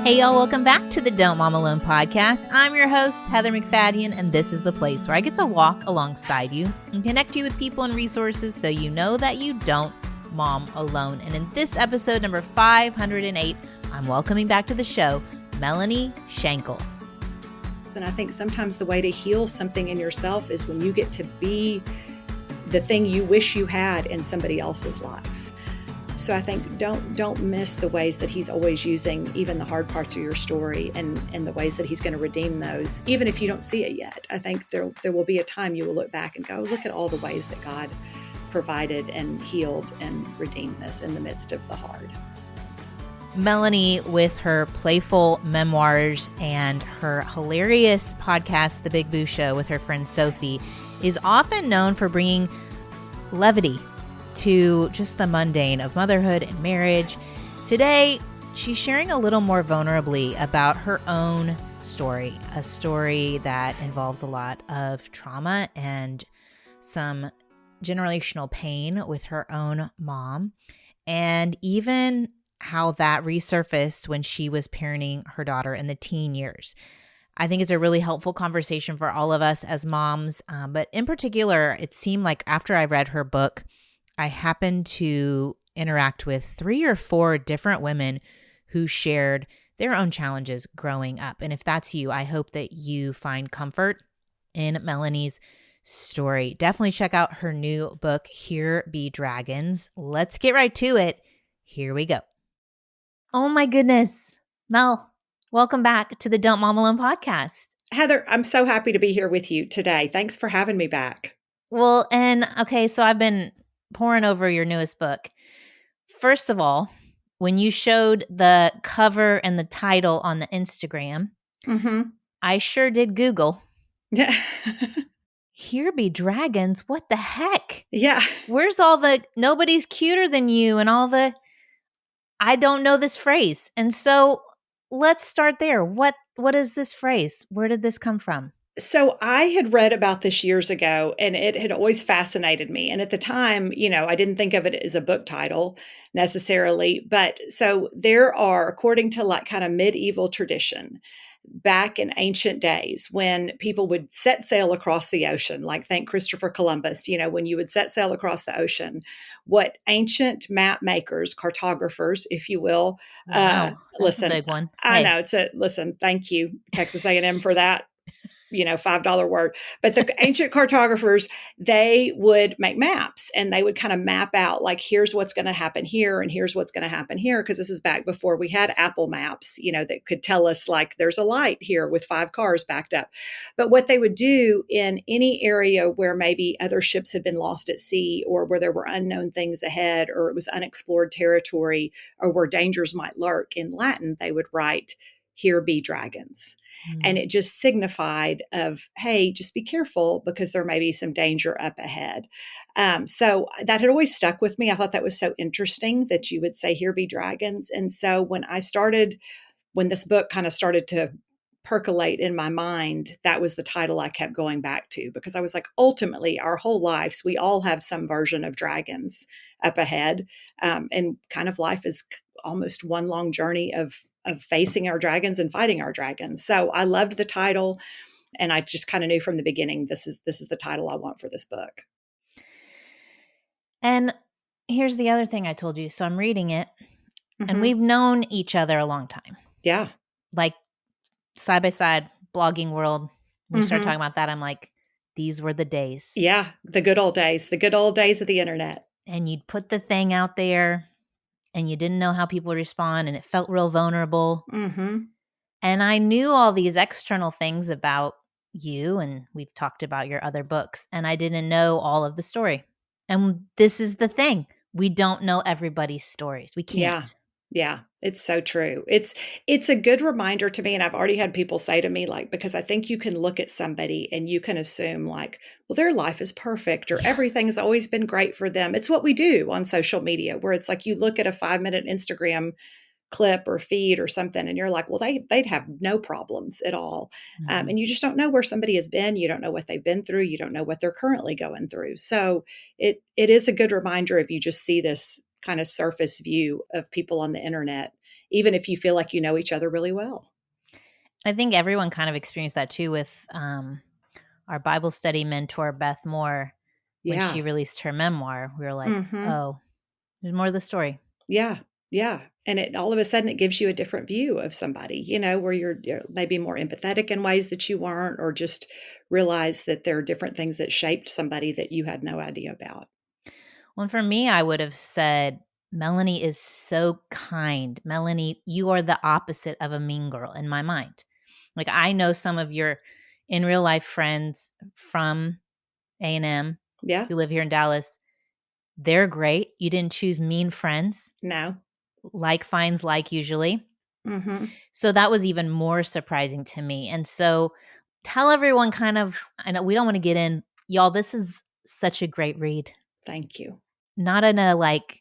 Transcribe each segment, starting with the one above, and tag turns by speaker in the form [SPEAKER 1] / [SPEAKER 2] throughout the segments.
[SPEAKER 1] Hey y'all, welcome back to the Don't Mom Alone podcast. I'm your host, Heather McFadden, and this is the place where I get to walk alongside you and connect you with people and resources so you know that you don't mom alone. And in this episode number 508, I'm welcoming back to the show, Melanie Shankle.
[SPEAKER 2] And I think sometimes the way to heal something in yourself is when you get to be the thing you wish you had in somebody else's life. So I think don't miss the ways that he's always using even the hard parts of your story and the ways that he's going to redeem those, even if you don't see it yet. I think there will be a time you will look back and go, look at all the ways that God provided and healed and redeemed this in the midst of the hard.
[SPEAKER 1] Melanie, with her playful memoirs and her hilarious podcast, The Big Boo Show, with her friend Sophie, is often known for bringing levity to just the mundane of motherhood and marriage. Today, she's sharing a little more vulnerably about her own story, a story that involves a lot of trauma and some generational pain with her own mom, and even how that resurfaced when she was parenting her daughter in the teen years. I think it's a really helpful conversation for all of us as moms, but in particular, it seemed like after I read her book, I happened to interact with 3 or 4 different women who shared their own challenges growing up. And if that's you, I hope that you find comfort in Melanie's story. Definitely check out her new book, Here Be Dragons. Let's get right to it. Here we go. Oh my goodness. Mel, welcome back to the Don't Mom Alone podcast.
[SPEAKER 2] Heather, I'm so happy to be here with you today. Thanks for having me back.
[SPEAKER 1] Well, and okay, so I've been poring over your newest book. First of all, when you showed the cover and the title on the Instagram, I sure did Google.
[SPEAKER 2] Yeah.
[SPEAKER 1] Here Be Dragons? What the heck?
[SPEAKER 2] Yeah.
[SPEAKER 1] Where's all the nobody's cuter than you and all the I don't know this phrase. And so let's start there. What is this phrase? Where did this come from?
[SPEAKER 2] So I had read about this years ago, and it had always fascinated me. And at the time, I didn't think of it as a book title necessarily. But so there are, according to like kind of medieval tradition, back in ancient days when people would set sail across the ocean, like think Christopher Columbus, when you would set sail across the ocean, what ancient map makers, cartographers, if you will,
[SPEAKER 1] Wow,
[SPEAKER 2] listen,
[SPEAKER 1] a big one.
[SPEAKER 2] I know listen, thank you, Texas A&M for that. $5 word. But the ancient cartographers, they would make maps and they would kind of map out like, here's what's going to happen here and here's what's going to happen here. Because this is back before we had Apple Maps, that could tell us like there's a light here with 5 cars backed up. But what they would do in any area where maybe other ships had been lost at sea or where there were unknown things ahead or it was unexplored territory or where dangers might lurk, in Latin, they would write, "Here be dragons." And it just signified of, hey, just be careful because there may be some danger up ahead. So that had always stuck with me. I thought that was so interesting that you would say, "Here be dragons." And so when this book kind of started to percolate in my mind, that was the title I kept going back to, because I was like, ultimately, our whole lives, we all have some version of dragons up ahead. And kind of life is almost one long journey of facing our dragons and fighting our dragons. So I loved the title, and I just kind of knew from the beginning, this is the title I want for this book.
[SPEAKER 1] And here's the other thing I told you. So I'm reading it, and we've known each other a long time.
[SPEAKER 2] Yeah.
[SPEAKER 1] Like side by side, blogging world. When we start talking about that, I'm like, these were the days.
[SPEAKER 2] Yeah. The good old days of the internet.
[SPEAKER 1] And you'd put the thing out there and you didn't know how people would respond, and it felt real vulnerable. And I knew all these external things about you, and we've talked about your other books, and I didn't know all of the story. And this is the thing. We don't know everybody's stories. We can't.
[SPEAKER 2] Yeah, it's so true. It's a good reminder to me. And I've already had people say to me, like, because I think you can look at somebody and you can assume like, well, their life is perfect or everything's always been great for them. It's what we do on social media, where it's like you look at a 5-minute Instagram clip or feed or something, and you're like, well, they'd have no problems at all. And you just don't know where somebody has been. You don't know what they've been through. You don't know what they're currently going through. So it is a good reminder if you just see this kind of surface view of people on the internet, even if you feel like you know each other really well.
[SPEAKER 1] I think everyone kind of experienced that too with our Bible study mentor, Beth Moore. When she
[SPEAKER 2] Yeah.
[SPEAKER 1] released her memoir, we were like,
[SPEAKER 2] Hmm.
[SPEAKER 1] oh, there's more to the story.
[SPEAKER 2] Yeah. Yeah. And it all of a sudden it gives you a different view of somebody, where you're maybe more empathetic in ways that you weren't, or just realize that there are different things that shaped somebody that you had no idea about.
[SPEAKER 1] Well, for me, I would have said, Melanie is so kind. Melanie, you are the opposite of a mean girl in my mind. Like, I know some of your in real life friends from A&M
[SPEAKER 2] Yeah.
[SPEAKER 1] who live here in Dallas. They're great. You didn't choose mean friends.
[SPEAKER 2] No.
[SPEAKER 1] Like finds like usually.
[SPEAKER 2] Hmm.
[SPEAKER 1] So that was even more surprising to me. And so tell everyone kind of, I know we don't want to get in, y'all, this is such a great read.
[SPEAKER 2] Thank you.
[SPEAKER 1] Not in a like,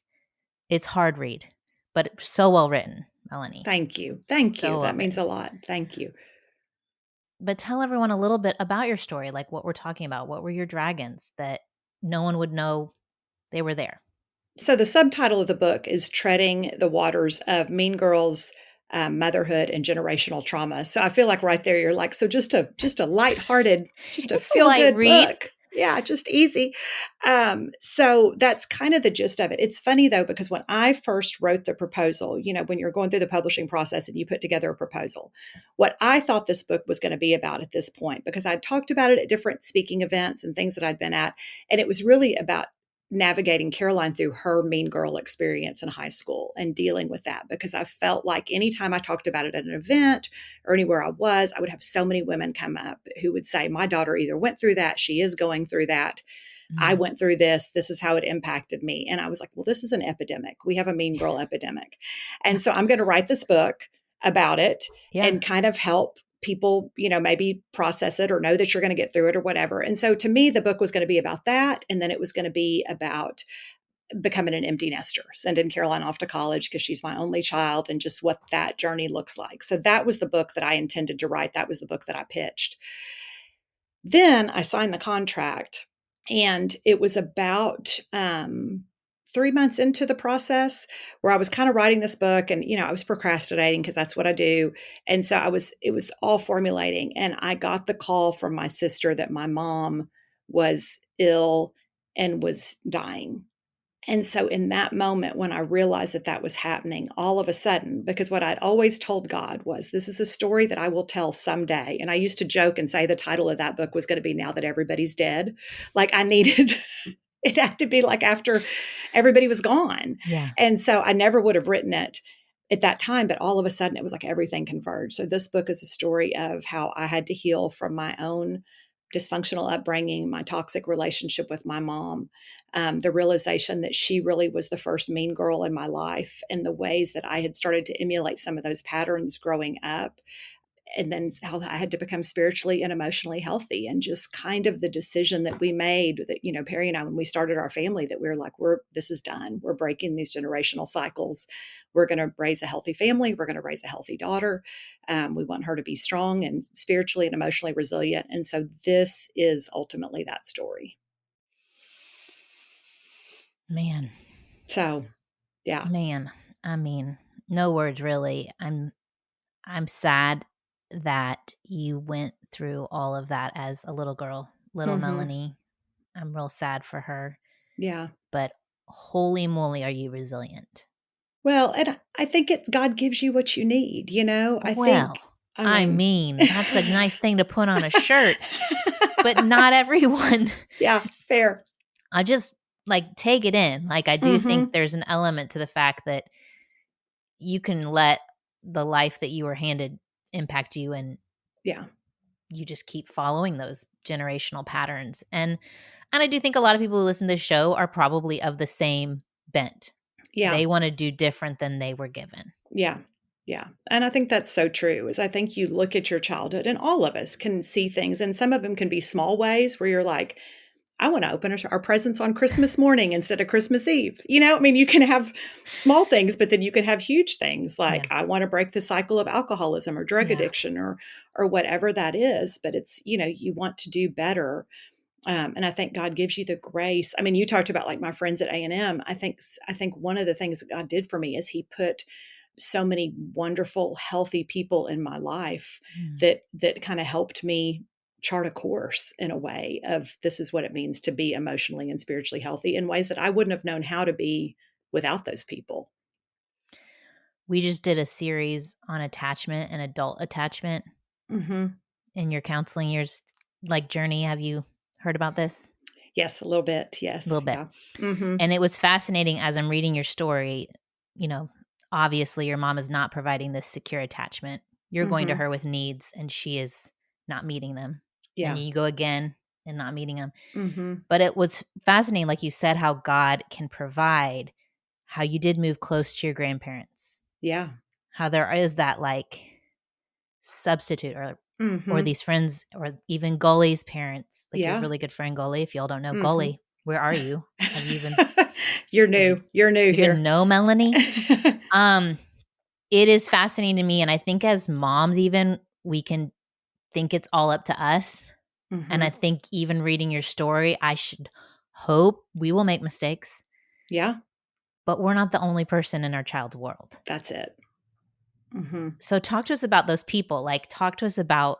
[SPEAKER 1] it's hard read, but so well written, Melanie.
[SPEAKER 2] Thank you. Thank you.
[SPEAKER 1] So well
[SPEAKER 2] That means a
[SPEAKER 1] written.
[SPEAKER 2] lot. Thank you.
[SPEAKER 1] But tell everyone a little bit about your story, like what we're talking about. What were your dragons that no one would know they were there?
[SPEAKER 2] So the subtitle of the book is Treading the Waters of Mean Girls, Motherhood, and Generational Trauma. So I feel like right there, you're like, so just a lighthearted, just a
[SPEAKER 1] It's a
[SPEAKER 2] feel
[SPEAKER 1] light
[SPEAKER 2] good
[SPEAKER 1] read.
[SPEAKER 2] book. Yeah, just easy. So that's kind of the gist of it. It's funny though, because when I first wrote the proposal, when you're going through the publishing process and you put together a proposal, what I thought this book was going to be about at this point, because I'd talked about it at different speaking events and things that I'd been at, and it was really about navigating Caroline through her mean girl experience in high school and dealing with that, because I felt like anytime I talked about it at an event or anywhere I was, I would have so many women come up who would say, my daughter either went through that, she is going through that, I
[SPEAKER 1] Mm.
[SPEAKER 2] went through this is how it impacted me. And I was like, well, this is an epidemic. We have a mean girl epidemic.
[SPEAKER 1] Yeah.
[SPEAKER 2] And so I'm going to write this book about it
[SPEAKER 1] Yeah.
[SPEAKER 2] and kind of help people, maybe process it or know that you're going to get through it or whatever. And so to me, the book was going to be about that. And then it was going to be about becoming an empty nester, sending Caroline off to college because she's my only child, and just what that journey looks like. So that was the book that I intended to write. That was the book that I pitched. Then I signed the contract, and it was about 3 months into the process where I was kind of writing this book, and I was procrastinating because that's what I do. And so it was all formulating, and I got the call from my sister that my mom was ill and was dying. And so in that moment, when I realized that that was happening, all of a sudden, because what I'd always told God was, this is a story that I will tell someday. And I used to joke and say the title of that book was going to be Now That Everybody's Dead. Like I needed, it had to be like after everybody was gone.
[SPEAKER 1] Yeah.
[SPEAKER 2] And so I never would have written it at that time, but all of a sudden it was like everything converged. So this book is a story of how I had to heal from my own dysfunctional upbringing, my toxic relationship with my mom, the realization that she really was the first mean girl in my life, and the ways that I had started to emulate some of those patterns growing up. And then how I had to become spiritually and emotionally healthy, and just kind of the decision that we made that, Perry and I, when we started our family, that we were like, this is done. We're breaking these generational cycles. We're going to raise a healthy family. We're going to raise a healthy daughter. We want her to be strong and spiritually and emotionally resilient. And so this is ultimately that story.
[SPEAKER 1] Man.
[SPEAKER 2] So, yeah.
[SPEAKER 1] Man. I mean, no words really. I'm sad that you went through all of that as a little girl, little
[SPEAKER 2] Mm-hmm.
[SPEAKER 1] Melanie. I'm real sad for her,
[SPEAKER 2] Yeah.
[SPEAKER 1] but holy moly, are you resilient?
[SPEAKER 2] Well, and I think God gives you what you need, I think,
[SPEAKER 1] Well,
[SPEAKER 2] I
[SPEAKER 1] I
[SPEAKER 2] mean,
[SPEAKER 1] mean, that's a nice thing to put on a shirt, but not everyone.
[SPEAKER 2] yeah, fair.
[SPEAKER 1] I just like take it in. Like, I do think
[SPEAKER 2] Mm-hmm.
[SPEAKER 1] there's an element to the fact that you can let the life that you were handed impact you, and
[SPEAKER 2] Yeah.
[SPEAKER 1] you just keep following those generational patterns. And I do think a lot of people who listen to this show are probably of the same bent.
[SPEAKER 2] Yeah.
[SPEAKER 1] They want to do different than they were given.
[SPEAKER 2] Yeah. Yeah. And I think that's so true. Is I think you look at your childhood, and all of us can see things, and some of them can be small ways where you're like, I want to open our presents on Christmas morning instead of Christmas Eve. I mean, you can have small things, but then you can have huge things
[SPEAKER 1] Yeah.
[SPEAKER 2] like, I want to break the cycle of alcoholism or drug
[SPEAKER 1] Yeah.
[SPEAKER 2] addiction or whatever that is. But it's, you want to do better. And I think God gives you the grace. I mean, you talked about like my friends at A&M. I think one of the things that God did for me is He put so many wonderful, healthy people in my life
[SPEAKER 1] Mm.
[SPEAKER 2] that kind of helped me chart a course in a way of this is what it means to be emotionally and spiritually healthy in ways that I wouldn't have known how to be without those people.
[SPEAKER 1] We just did a series on attachment and adult attachment
[SPEAKER 2] Mm-hmm.
[SPEAKER 1] in your counseling years, like journey. Have you heard about this?
[SPEAKER 2] Yes, a little bit.
[SPEAKER 1] A
[SPEAKER 2] Yes.
[SPEAKER 1] little bit.
[SPEAKER 2] Yeah. Mm-hmm.
[SPEAKER 1] And it was fascinating as I'm reading your story. You know, obviously your mom is not providing this secure attachment. You're going to
[SPEAKER 2] Mm-hmm.
[SPEAKER 1] her with needs and she is not meeting them. And
[SPEAKER 2] Yeah.
[SPEAKER 1] you go again and not meeting them.
[SPEAKER 2] Mm-hmm.
[SPEAKER 1] But it was fascinating, like you said, how God can provide, how you did move close to your grandparents,
[SPEAKER 2] Yeah.
[SPEAKER 1] how there is that like substitute or
[SPEAKER 2] Mm-hmm.
[SPEAKER 1] these friends or even Gully's parents, like your
[SPEAKER 2] Yeah.
[SPEAKER 1] really good friend Gully. If y'all don't know
[SPEAKER 2] Mm-hmm.
[SPEAKER 1] Gully, where are you? Have you even
[SPEAKER 2] You're
[SPEAKER 1] do you
[SPEAKER 2] new. You're new
[SPEAKER 1] even
[SPEAKER 2] here.
[SPEAKER 1] know Melanie? Um, it is fascinating to me, and I think as moms even, we can think it's all up to us, and I
[SPEAKER 2] Mm-hmm.
[SPEAKER 1] think even reading your story, I should hope we will make mistakes,
[SPEAKER 2] Yeah,
[SPEAKER 1] but we're not the only person in our child's world.
[SPEAKER 2] that's it. Mm-hmm.
[SPEAKER 1] So talk to us about those people, like, talk to us about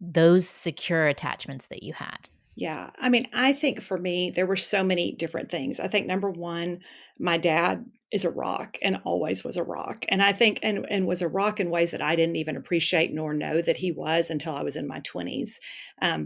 [SPEAKER 1] those secure attachments that you had.
[SPEAKER 2] Yeah. I mean, I think for me, there were so many different things. I think number one, my dad is a rock and always was a rock. And I think, and was a rock in ways that I didn't even appreciate nor know that he was until I was in my 20s,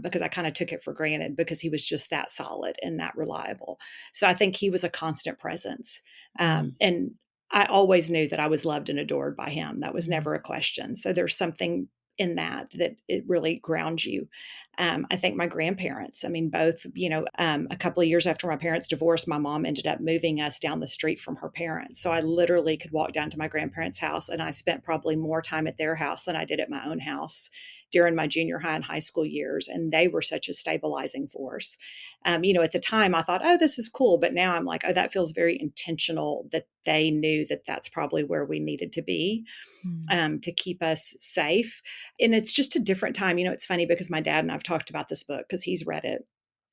[SPEAKER 2] because I kind of took it for granted because he was just that solid and that reliable. So I think he was a constant presence.
[SPEAKER 1] Mm,
[SPEAKER 2] And I always knew that I was loved and adored by him. That was
[SPEAKER 1] mm,
[SPEAKER 2] never a question. So there's something in that it really grounds you. I think my grandparents, I mean, both, a couple of years after my parents divorced, my mom ended up moving us down the street from her parents. So I literally could walk down to my grandparents' house, and I spent probably more time at their house than I did at my own house during my junior high and high school years. And they were such a stabilizing force. At the time I thought, oh, this is cool. But now I'm like, oh, that feels very intentional that they knew that that's probably where we needed to be,
[SPEAKER 1] mm,
[SPEAKER 2] to keep us safe. And it's just a different time. It's funny because my dad and I've talked about this book because he's read it.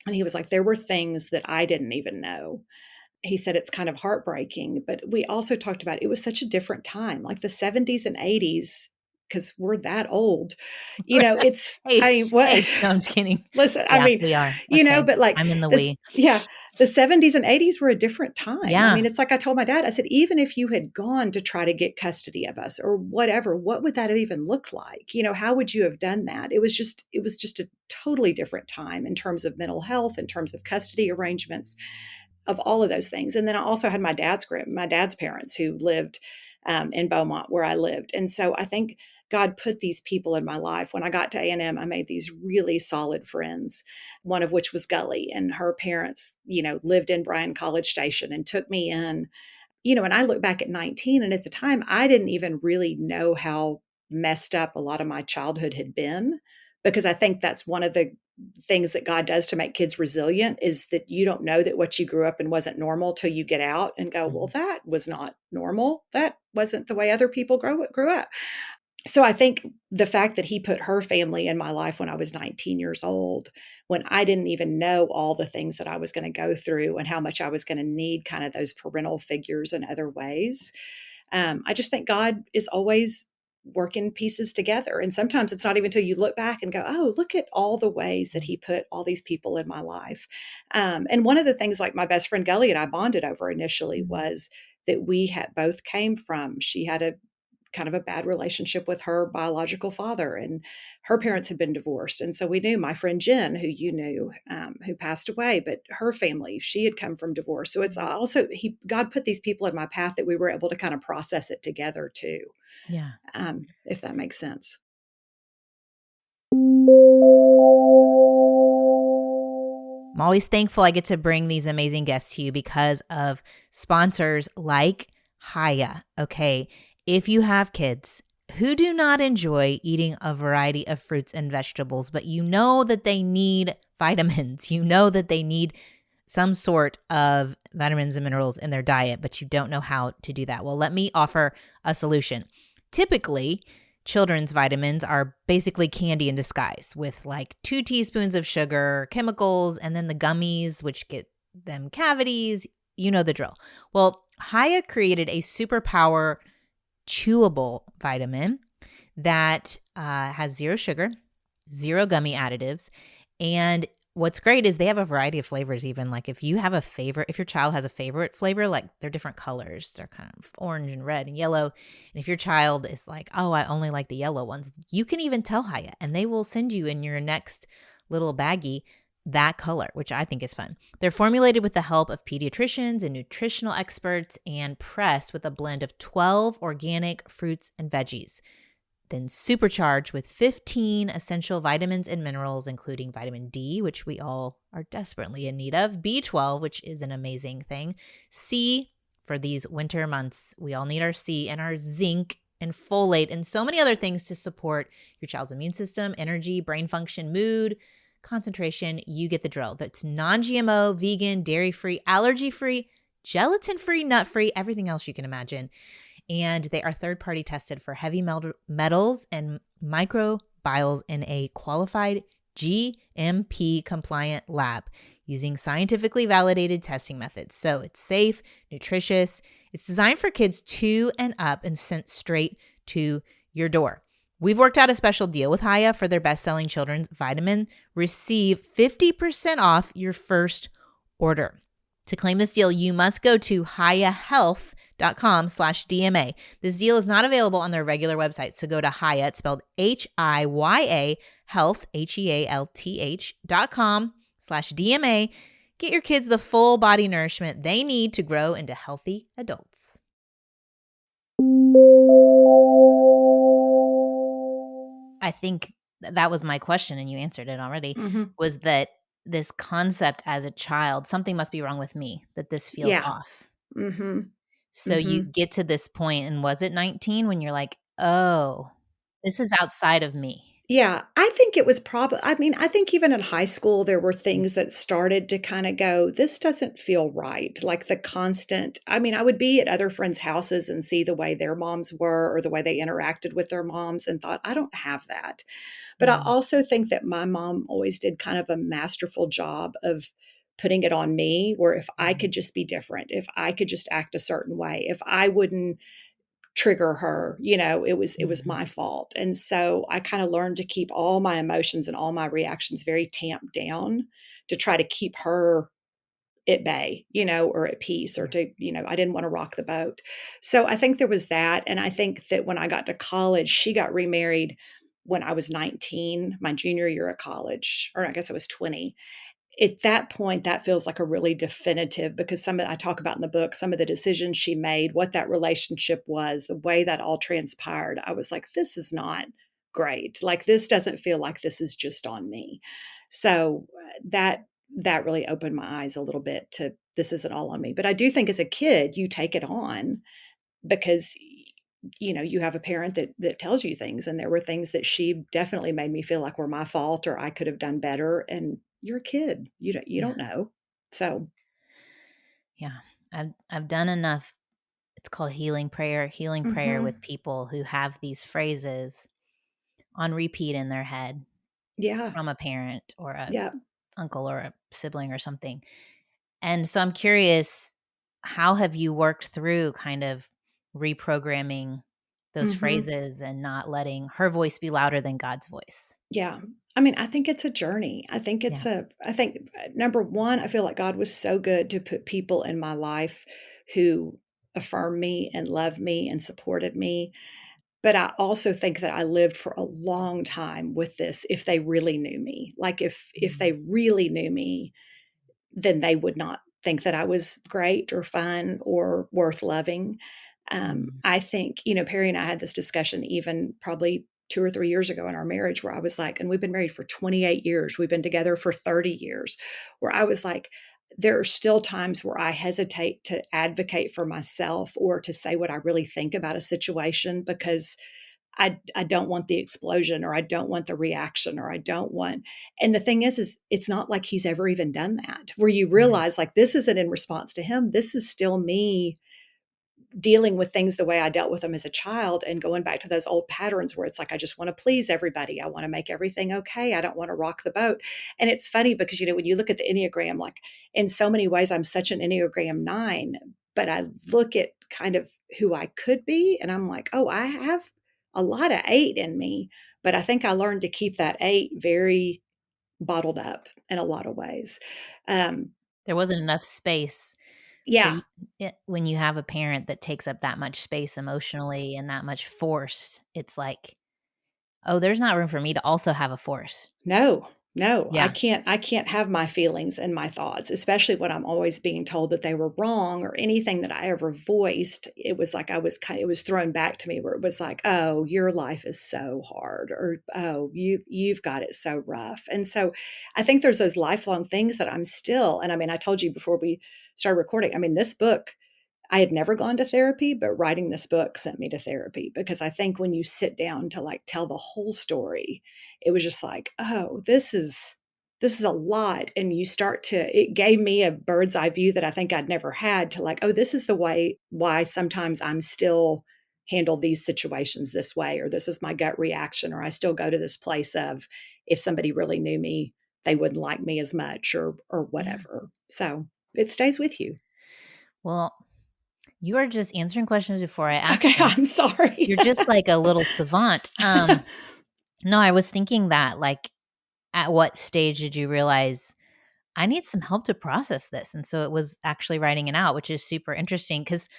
[SPEAKER 2] And he was like, there were things that I didn't even know. He said it's kind of heartbreaking, but we also talked about it was such a different time, like the 70s and 80s, because we're that old. It's,
[SPEAKER 1] Hey,
[SPEAKER 2] I mean, what?
[SPEAKER 1] hey, no, I'm just kidding.
[SPEAKER 2] Listen, I
[SPEAKER 1] Yeah,
[SPEAKER 2] mean,
[SPEAKER 1] we are. Okay.
[SPEAKER 2] but like
[SPEAKER 1] I'm in the
[SPEAKER 2] this,
[SPEAKER 1] we.
[SPEAKER 2] yeah, the 70s and 80s were a different time. I mean,
[SPEAKER 1] Yeah.
[SPEAKER 2] it's like I told my dad, I said, even if you had gone to try to get custody of us or whatever, what would that have even looked like? How would you have done that? It was just a totally different time in terms of mental health, in terms of custody arrangements, of all of those things. And then I also had my dad's parents who lived in Beaumont where I lived. And so I think God put these people in my life. When I got to A&M, I made these really solid friends, one of which was Gully, and her parents, lived in Bryan College Station and took me in. And I look back at 19, and at the time, I didn't even really know how messed up a lot of my childhood had been, because I think that's one of the things that God does to make kids resilient is that you don't know that what you grew up in wasn't normal till you get out and go, well,
[SPEAKER 1] Mhm.
[SPEAKER 2] that was not normal. That wasn't the way other people grew up. So I think the fact that he put her family in my life when I was 19 years old, when I didn't even know all the things that I was going to go through and how much I was going to need kind of those parental figures in other ways. I just think God is always working pieces together. And sometimes it's not even until you look back and go, oh, look at all the ways that he put all these people in my life. And one of the things like my best friend Gully and I bonded over initially
[SPEAKER 1] Mhm.
[SPEAKER 2] was that we had both came from, she had a kind of a bad relationship with her biological father, and her parents had been divorced. And so we knew my friend Jen, who you knew, who passed away, but her family, she had come from divorce. So it's also God put these people in my path that we were able to kind of process it together too,
[SPEAKER 1] Yeah.
[SPEAKER 2] if that makes sense.
[SPEAKER 1] I'm always thankful I get to bring these amazing guests to you because of sponsors like Haya. Okay. If you have kids who do not enjoy eating a variety of fruits and vegetables, but you know that they need vitamins, you know that they need some sort of vitamins and minerals in their diet, but you don't know how to do that. Well, let me offer a solution. Typically, children's vitamins are basically candy in disguise with like 2 teaspoons of sugar, chemicals, and then the gummies, which get them cavities. You know the drill. Well, Haya created a superpower chewable vitamin that has zero sugar, zero gummy additives. And what's great is they have a variety of flavors. Even like if you have a favorite, if your child has a favorite flavor, like they're different colors, they're kind of orange and red and yellow. And if your child is like, oh, I only like the yellow ones, you can even tell Haya, and they will send you in your next little baggie that color, which I think is fun. They're formulated with the help of pediatricians and nutritional experts and pressed with a blend of 12 organic fruits and veggies, then supercharged with 15 essential vitamins and minerals, including vitamin D, which we all are desperately in need of, B12, which is an amazing thing, C for these winter months. We all need our C, and our zinc and folate and so many other things to support your child's immune system, energy, brain function, mood, concentration. You get the drill. That's non-GMO, vegan, dairy-free, allergy-free, gelatin-free, nut-free, everything else you can imagine. And they are third-party tested for heavy metals and microbiomes in a qualified GMP-compliant lab using scientifically validated testing methods. So it's safe, nutritious. It's designed for kids 2 and up and sent straight to your door. We've worked out a special deal with Haya for their best-selling children's vitamin. Receive 50% off your first order. To claim this deal, you must go to hayahealth.com/DMA. This deal is not available on their regular website, so go to Haya, it's spelled HIYA, health, HEALTH.com/DMA. Get your kids the full body nourishment they need to grow into healthy adults. I think that was my question, and you answered it already, was that this concept as a child, something must be wrong with me, that this feels off. So you get to this point, and was it 19 when you're like, oh, this is outside of me?
[SPEAKER 2] Yeah, I think it was probably, I mean, I think even in high school, there were things that started to kind of go, this doesn't feel right. Like the constant, I mean, I would be at other friends' houses and see the way their moms were or the way they interacted with their moms and thought, I don't have that. But I also think that my mom always did kind of a masterful job of putting it on me, where if I could just be different, if I could just act a certain way, if I wouldn't trigger her, it was my fault. And so I kind of learned to keep all my emotions and all my reactions very tamped down to try to keep her at bay, or at peace, or to, I didn't want to rock the boat. So I think there was that. And I think that when I got to college, she got remarried when I was 19, my junior year of college, or I guess I was 20. At that point, that feels like a really definitive, because I talk about in the book, some of the decisions she made, what that relationship was, the way that all transpired. I was like, this is not great. Like, this doesn't feel like this is just on me. So that really opened my eyes a little bit to, this isn't all on me. But I do think as a kid, you take it on because you have a parent that tells you things, and there were things that she definitely made me feel like were my fault or I could have done better. And you're a kid, you don't know. So
[SPEAKER 1] yeah, I've done enough. It's called healing prayer with people who have these phrases on repeat in their head from a parent or a uncle or a sibling or something. And so I'm curious, how have you worked through kind of reprogramming those phrases and not letting her voice be louder than God's voice?
[SPEAKER 2] Yeah. I mean, I think it's a journey. I think number one, I feel like God was so good to put people in my life who affirmed me and loved me and supported me. But I also think that I lived for a long time with this. If they really knew me, like if they really knew me, then they would not think that I was great or fun or worth loving. I think, Perry and I had this discussion even probably 2 or 3 years ago in our marriage, where I was like, and we've been married for 28 years. We've been together for 30 years, where I was like, there are still times where I hesitate to advocate for myself or to say what I really think about a situation, because I don't want the explosion, or I don't want the reaction, or I don't want, and the thing is it's not like he's ever even done that, where you realize like, this isn't in response to him. This is still me dealing with things the way I dealt with them as a child, and going back to those old patterns where it's like, I just want to please everybody. I want to make everything okay. I don't want to rock the boat. And it's funny because, when you look at the Enneagram, like in so many ways, I'm such an Enneagram 9, but I look at kind of who I could be. And I'm like, oh, I have a lot of 8 in me, but I think I learned to keep that 8 very bottled up in a lot of ways. Um,
[SPEAKER 1] There wasn't enough space for
[SPEAKER 2] yeah,
[SPEAKER 1] you when you have a parent that takes up that much space emotionally and that much force. It's like, oh, there's not room for me to also have a force.
[SPEAKER 2] no, no,
[SPEAKER 1] Yeah.
[SPEAKER 2] I can't have my feelings and my thoughts, especially when I'm always being told that they were wrong or anything that I ever voiced. It was like it was thrown back to me where it was like, oh, your life is so hard, or oh, you've got it so rough. And so I think there's those lifelong things that I'm still, and I mean, I told you before we started recording, I mean, this book, I had never gone to therapy, but writing this book sent me to therapy, because I think when you sit down to like tell the whole story, it was just like, oh, this is a lot. And you start to, it gave me a bird's eye view that I think I'd never had, to like, oh, this is the way why sometimes I'm still handle these situations this way, or this is my gut reaction, or I still go to this place of, if somebody really knew me, they wouldn't like me as much, or
[SPEAKER 1] Yeah.
[SPEAKER 2] whatever. So it stays with you.
[SPEAKER 1] Well, you are just answering questions before I ask
[SPEAKER 2] Okay,
[SPEAKER 1] them.
[SPEAKER 2] I'm sorry.
[SPEAKER 1] You're just like a little savant. No, I was thinking that, like, at what stage did you realize I need some help to process this? And so it was actually writing it out, which is super interesting because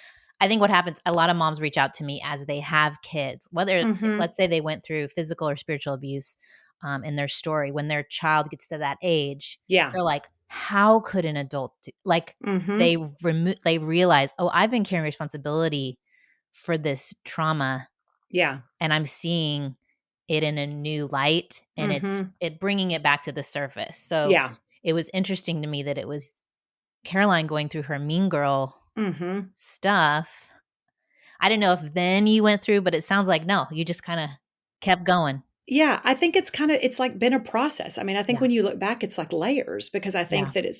[SPEAKER 1] I think what happens, a lot of moms reach out to me as they have kids, whether,
[SPEAKER 2] Mhm.
[SPEAKER 1] let's say they went through physical or spiritual abuse in their story. When their child gets to that age,
[SPEAKER 2] Yeah.
[SPEAKER 1] they're like, how could an adult do, like,
[SPEAKER 2] Mhm.
[SPEAKER 1] they realize, oh, I've been carrying responsibility for this trauma
[SPEAKER 2] Yeah.
[SPEAKER 1] and I'm seeing it in a new light and
[SPEAKER 2] Mhm.
[SPEAKER 1] it bringing it back to the surface. So
[SPEAKER 2] Yeah.
[SPEAKER 1] it was interesting to me that it was Caroline going through her mean girl
[SPEAKER 2] Mhm.
[SPEAKER 1] stuff. I didn't know if then you went through, but it sounds like no, you just kind of kept going.
[SPEAKER 2] Yeah, I think it's like been a process. I mean, I think
[SPEAKER 1] Yeah.
[SPEAKER 2] when you look back, it's like layers, because I
[SPEAKER 1] Yeah.
[SPEAKER 2] think that it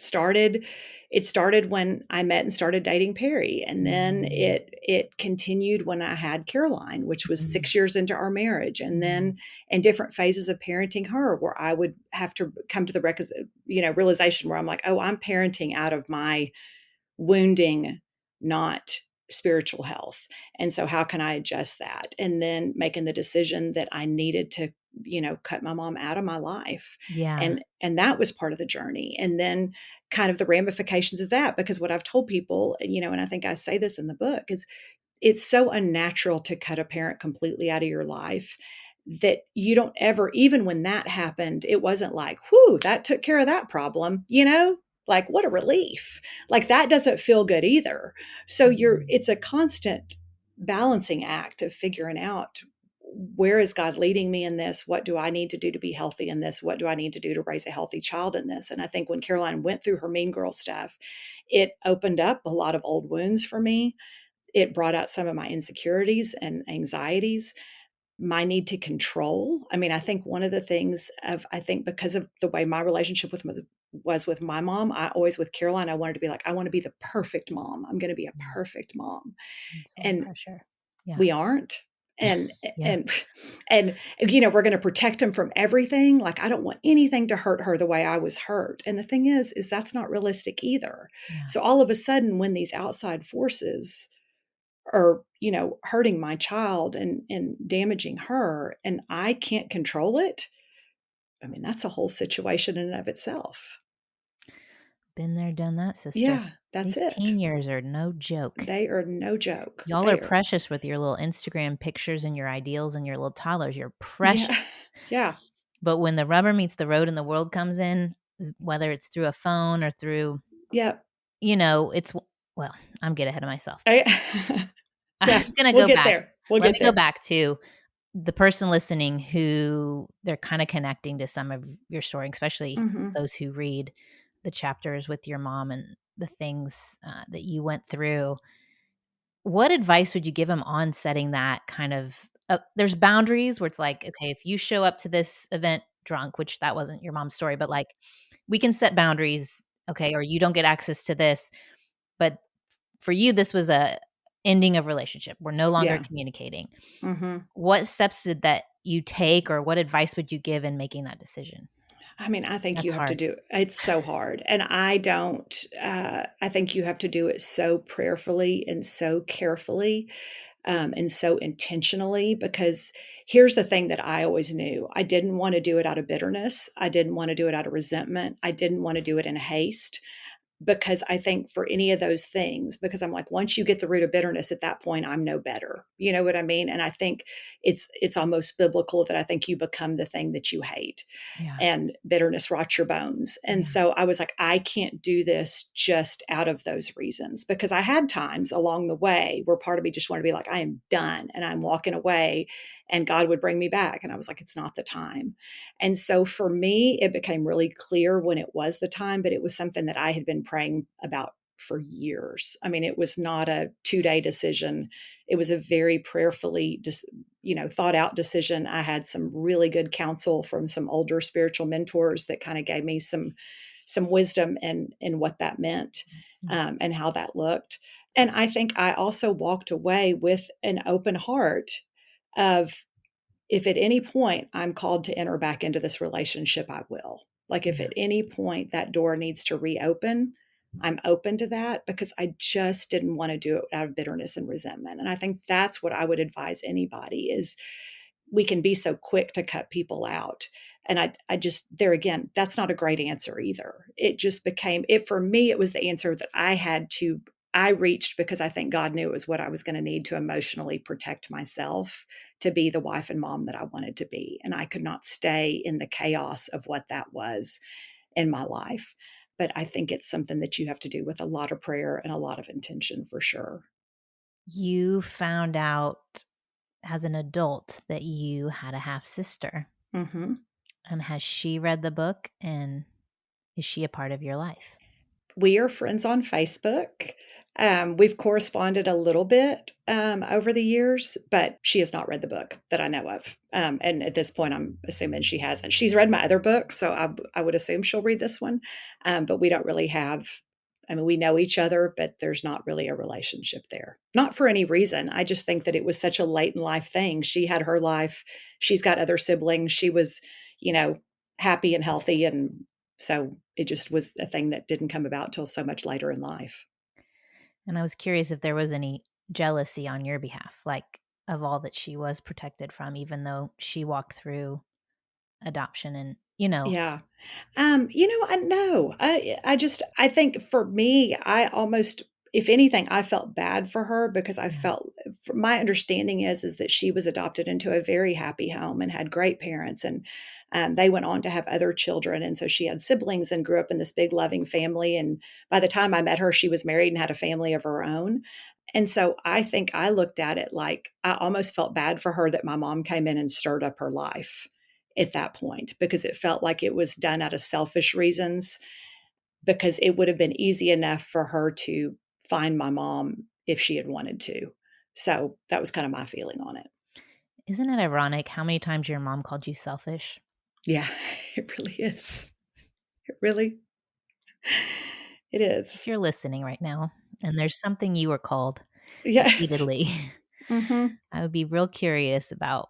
[SPEAKER 2] started when I met and started dating Perry. And then
[SPEAKER 1] Mm,
[SPEAKER 2] it continued when I had Caroline, which was
[SPEAKER 1] mm,
[SPEAKER 2] 6 years into our marriage. And
[SPEAKER 1] mm.
[SPEAKER 2] then in different phases of parenting her, where I would have to come to the realization where I'm like, oh, I'm parenting out of my wounding, not spiritual health. And so how can I adjust that? And then making the decision that I needed to, cut my mom out of my life.
[SPEAKER 1] Yeah.
[SPEAKER 2] And that was part of the journey. And then kind of the ramifications of that, because what I've told people, and I think I say this in the book, is it's so unnatural to cut a parent completely out of your life, that you don't ever, even when that happened, it wasn't like, whew, that took care of that problem. Like, what a relief. Like, that doesn't feel good either. So
[SPEAKER 1] Mm.
[SPEAKER 2] it's a constant balancing act of figuring out, where is God leading me in this? What do I need to do to be healthy in this? What do I need to do to raise a healthy child in this? And I think when Caroline went through her mean girl stuff, it opened up a lot of old wounds for me. It brought out some of my insecurities and anxieties, my need to control. I mean, I think one of the things I think because of the way my relationship was with my mom, I always, with Caroline, I wanted to be like, I want to be the perfect mom. I'm going to be a
[SPEAKER 1] Yeah.
[SPEAKER 2] perfect mom.
[SPEAKER 1] It's a lot of
[SPEAKER 2] And
[SPEAKER 1] pressure. Yeah.
[SPEAKER 2] we aren't. And
[SPEAKER 1] Yeah.
[SPEAKER 2] and we're going to protect him from everything. Like, I don't want anything to hurt her the way I was hurt. And the thing is that's not realistic either.
[SPEAKER 1] Yeah.
[SPEAKER 2] So all of a sudden, when these outside forces are, hurting my child and damaging her, and I can't control it, I mean, that's a whole situation in and of itself.
[SPEAKER 1] Been there, done that, sister.
[SPEAKER 2] Yeah, that's
[SPEAKER 1] These
[SPEAKER 2] it.
[SPEAKER 1] teen years are no joke.
[SPEAKER 2] They are no joke.
[SPEAKER 1] Y'all are
[SPEAKER 2] They are.
[SPEAKER 1] precious with your little Instagram pictures and your ideals and your little toddlers. You're
[SPEAKER 2] Yeah.
[SPEAKER 1] precious.
[SPEAKER 2] Yeah.
[SPEAKER 1] But when the rubber meets the road and the world comes in, whether it's through a phone or through,
[SPEAKER 2] Yep.
[SPEAKER 1] it's, well, I'm getting ahead of myself.
[SPEAKER 2] I,
[SPEAKER 1] I
[SPEAKER 2] yeah,
[SPEAKER 1] was going to
[SPEAKER 2] we'll
[SPEAKER 1] go
[SPEAKER 2] get
[SPEAKER 1] back.
[SPEAKER 2] there. We'll
[SPEAKER 1] Let
[SPEAKER 2] get
[SPEAKER 1] me go
[SPEAKER 2] there.
[SPEAKER 1] back to the person listening who they're kind of connecting to some of your story, especially
[SPEAKER 2] Mhm.
[SPEAKER 1] those who read the chapters with your mom and the things that you went through. What advice would you give them on setting that kind of there's boundaries where it's like, okay, if you show up to this event drunk, which that wasn't your mom's story, but like we can set boundaries, okay, or you don't get access to this. But for you, this was a ending of relationship. We're no longer
[SPEAKER 2] Yeah.
[SPEAKER 1] communicating.
[SPEAKER 2] Mhm.
[SPEAKER 1] What steps did that you take or what advice would you give in making that decision?
[SPEAKER 2] I mean, I think
[SPEAKER 1] That's
[SPEAKER 2] you have to
[SPEAKER 1] hard.
[SPEAKER 2] do it's so hard. And I don't, I think you have to do it so prayerfully and so carefully, and so intentionally, because here's the thing that I always knew: I didn't want to do it out of bitterness. I didn't want to do it out of resentment. I didn't want to do it in haste, because I think for any of those things, because I'm like, once you get the root of bitterness, at that point, I'm no better. You know what I mean? And I think it's almost biblical that I think you become the thing that you hate,
[SPEAKER 1] Yeah.
[SPEAKER 2] and bitterness rots your bones. And
[SPEAKER 1] Yeah.
[SPEAKER 2] so I was like, I can't do this just out of those reasons, because I had times along the way where part of me just wanted to be like, I am done, and I'm walking away, and God would bring me back. And I was like, it's not the time. And so for me, it became really clear when it was the time, but it was something that I had been praying about for years. I mean, it was not a 2-day decision. It was a very prayerfully, thought out decision. I had some really good counsel from some older spiritual mentors that kind of gave me some wisdom in what that meant, and how that looked. And I think I also walked away with an open heart of, if at any point I'm called to enter back into this relationship, I will. Like, if
[SPEAKER 1] Yeah.
[SPEAKER 2] at any point that door needs to reopen, I'm open to that, because I just didn't want to do it out of bitterness and resentment. And I think that's what I would advise anybody is, we can be so quick to cut people out. And I just, there again, that's not a great answer either. It just became it for me. It was the answer that I reached, because I think God knew it was what I was going to need to emotionally protect myself, to be the wife and mom that I wanted to be. And I could not stay in the chaos of what that was in my life. But I think it's something that you have to do with a lot of prayer and a lot of intention, for sure.
[SPEAKER 1] You found out as an adult that you had a half sister.
[SPEAKER 2] Hmm.
[SPEAKER 1] And has she read the book, and is she a part of your life?
[SPEAKER 2] We are friends on Facebook. We've corresponded a little bit, over the years, but she has not read the book that I know of. And at this point, I'm assuming she hasn't. She's read my other books, so I would assume she'll read this one. But we don't really have, I mean, we know each other, but there's not really a relationship there. Not for any reason. I just think that it was such a late in life thing. She had her life. She's got other siblings. She was, you know, happy and healthy, and so it just was a thing that didn't come about till so much later in life.
[SPEAKER 1] And I was curious if there was any jealousy on your behalf, like of all that she was protected from, even though she walked through adoption and.
[SPEAKER 2] Yeah. I know. I think for me, I almost, if anything, I felt bad for her, because I
[SPEAKER 1] Yeah.
[SPEAKER 2] felt, my understanding is that she was adopted into a very happy home and had great parents, and they went on to have other children, and so she had siblings and grew up in this big loving family. And by the time I met her, she was married and had a family of her own. And so I think I looked at it like I almost felt bad for her that my mom came in and stirred up her life at that point, because it felt like it was done out of selfish reasons, because it would have been easy enough for her to find my mom if she had wanted to. So that was kind of my feeling on it.
[SPEAKER 1] Isn't it ironic how many times your mom called you selfish?
[SPEAKER 2] Yeah, it really is. It really, it
[SPEAKER 1] If
[SPEAKER 2] is.
[SPEAKER 1] you're listening right now and there's something you were called
[SPEAKER 2] Yes.
[SPEAKER 1] repeatedly,
[SPEAKER 2] Hmm.
[SPEAKER 1] I would be real curious about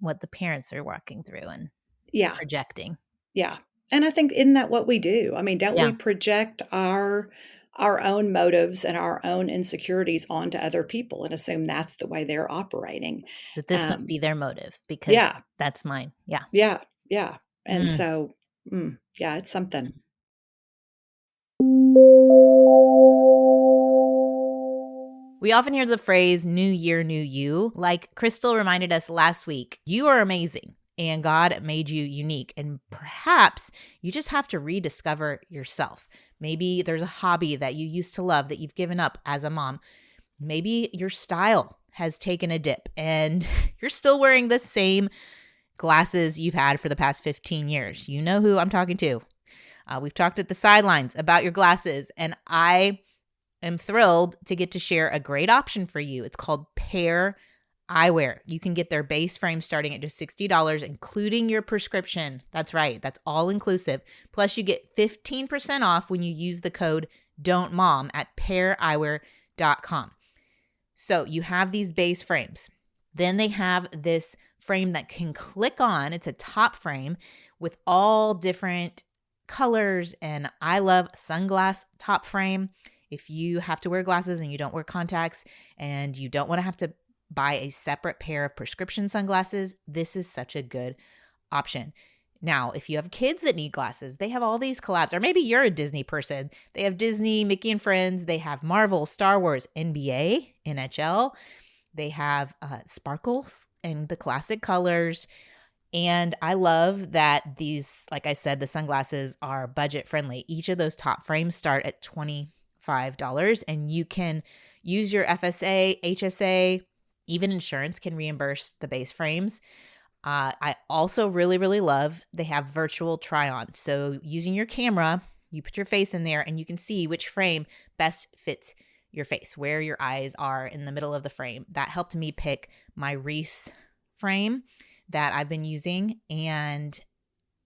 [SPEAKER 1] what the parents are walking through and
[SPEAKER 2] Yeah.
[SPEAKER 1] projecting.
[SPEAKER 2] Yeah. And I think, isn't that what we do? I mean, don't we
[SPEAKER 1] Yeah,
[SPEAKER 2] project our own motives and our own insecurities onto other people and assume that's the way they're operating?
[SPEAKER 1] that this must
[SPEAKER 2] Um,
[SPEAKER 1] be their motive because
[SPEAKER 2] yeah,
[SPEAKER 1] that's mine. Yeah.
[SPEAKER 2] yeah, yeah. And
[SPEAKER 1] Mm.
[SPEAKER 2] so, yeah, it's something.
[SPEAKER 1] We often hear the phrase new year, new you. Like Crystal reminded us last week, you are amazing and God made you unique. And perhaps you just have to rediscover yourself. Maybe there's a hobby that you used to love that you've given up as a mom. Maybe your style has taken a dip and you're still wearing the same glasses you've had for the past 15 years. You know who I'm talking to. We've talked at the sidelines about your glasses, and I am thrilled to get to share a great option for you. It's called Pair Eyewear. You can get their base frame starting at just $60, including your prescription. That's right. That's all inclusive. Plus, you get 15% off when you use the code DON'TMOM at paireyewear.com. So you have these base frames. Then they have this frame that can click on. It's a top frame with all different colors, and I love sunglass top frame. If you have to wear glasses and you don't wear contacts and you don't want to have to buy a separate pair of prescription sunglasses, this is such a good option. Now, if you have kids that need glasses, they have all these collabs, or maybe you're a Disney person. They have Disney, Mickey and Friends. They have Marvel, Star Wars, NBA, NHL. They have sparkles and the classic colors. And I love that these, like I said, the sunglasses are budget friendly. Each of those top frames start at $25, and you can use your FSA, HSA, even insurance can reimburse the base frames. I also really, really love they have virtual try on. So using your camera, you put your face in there and you can see which frame best fits your face, where your eyes are in the middle of the frame. That helped me pick my Reese frame that I've been using. And